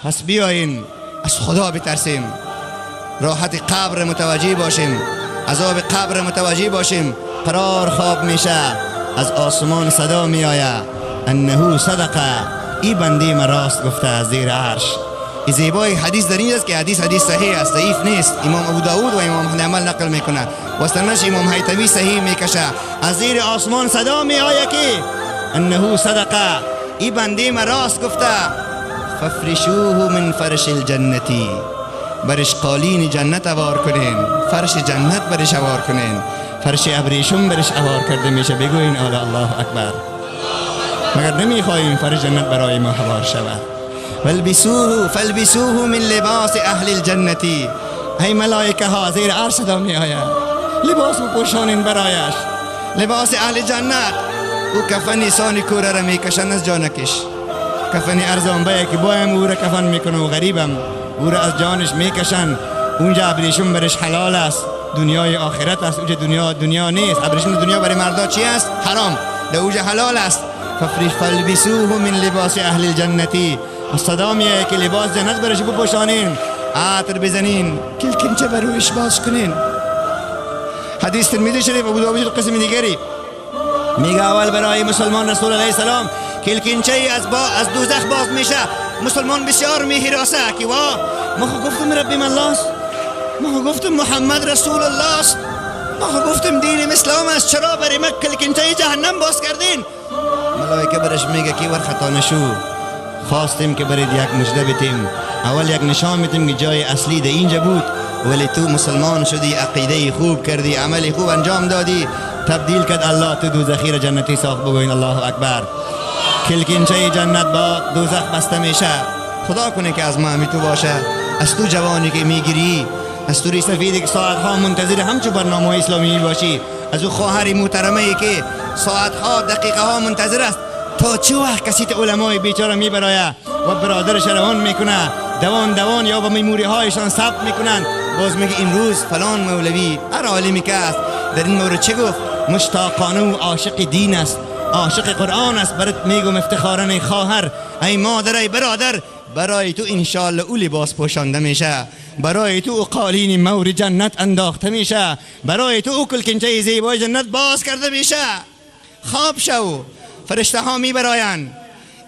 پس بیایین از خدا بترسیم، راحت قبر متوجه باشیم، عذاب قبر متوجه باشیم. قرار خواب میشه، از آسمان صدا می آید انه صدقه، ای بنده من راست گفته از زیر عرش. این زیبای حدیث در این است که حدیث صحیح است، ضعیف نیست. امام ابو داود و امام حنبل نقل میکنه و سندش امام حیثمی صحیح میکشه. از زیر آسمان صدا می آید که انه صدقه، ای بنده من راست گفته. ففرشوه من فرش الجنتی، برش قالین جنت اوار کنین، فرش جنت برش اوار کنین. فرش ابریشم برش اوار کرده میشه. بگوین الله اکبر. مگر نمیخواهیم فرش جنت برای ما اوار شود؟ فالبسوه من لباس اهل الجنتی. ای ملائکه ها زیر عرش صدا می آید لباس بپوشانین برایش، لباس اهل جنت. او کفن سان کوره را میکشن از جانکش، کفن ارزان بایه که بایم او را کفن میکنه و غریبم او را از جانش میکشن. اونجا ابریشم برش حلال است، دنیای آخرت است. اونجا دنیا نیست. ابریشم دنیا برای مردا چی است؟ حرام. در اونجا حلال است. فالبسوه من لباس اهل الجنتی. صدا میایه که لباس جنت برش بپوشانین، عطر بزنین، کلکنچه برویش باز کنین. حدیث ترمذی شریف ابو داود قسم دیگری میگه اول برای مسلمان رسول علیه السلام کلکنچه از دوزخ باز میشه. مسلمان بسیار میهراسه که ما گفتم رب من الله است، ما گفتم محمد رسول الله است، ما گفتم دین اسلام است، چرا برای ما کلکنچه جهنم باز کردین؟ ملائکه برش میگه که ور خطا نشو، خواستیم که برای یک مژده بتیم، اول یک نشان میتیم که جای اصلی ده اینجا بود، ولی تو مسلمان شدی، عقیده خوب کردی، عمل خوب انجام دادی، تبدیل کرد الله تو دوزخی را جنتی ساخت. بگوین الله اکبر. کلکنچه جنت با دوزخ بسته میشه. خدا کنه که از ما همی تو باشه. از تو جوانی که میگیری، از تو سفیدی که ساعتها منتظر همچون برنامه اسلامی باشی، از او خواهر محترمه ای که ساعتها دقیقه ها منتظر است تا چه وقت کسی تا علمای بیچاره میبرایه و برادرش روان میکنه دوان یا با میموری هایشان ثبت میکنن، باز میگه امروز فلان مولوی هر عالمی که است در این مورد چه گفت؟ مشتاقانه و عاشق دین است، عاشق قرآن است. برات میگم افتخارا ای خواهر، ای مادر، ای برادر، برای تو انشالله او لباس پوشانده میشه، برای تو او قالین مور جنت انداخته میشه، برای تو او کلکنچه زیبای جنت باز کرده میشه. خواب شو، فرشته ها میبراین.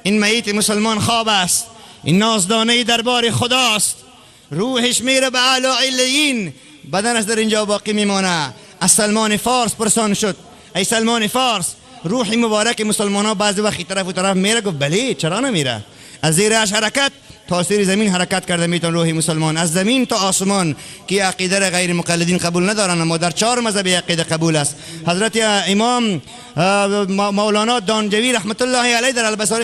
این میت مسلمان خواب است، این نازدانه دربار خداست، روحش میره به اعلی علیین، بدنش در اینجا باقی میمانه. از سلمان فارس پرسان شد ای سلمان فارس، روح مبارک مسلمان ها بعضی وقت طرف و طرف میره؟ گفت بله، چرا نمیره؟ از زیرش حرکت تا زیر زمین حرکت کرده میتون روح مسلمان، از زمین تا آسمان، که عقیده را غیر مقلدین قبول ندارن، اما در 4 مذهب عقیده قبول است. حضرت امام مولانا دانجوی رحمت الله علیه در البصاره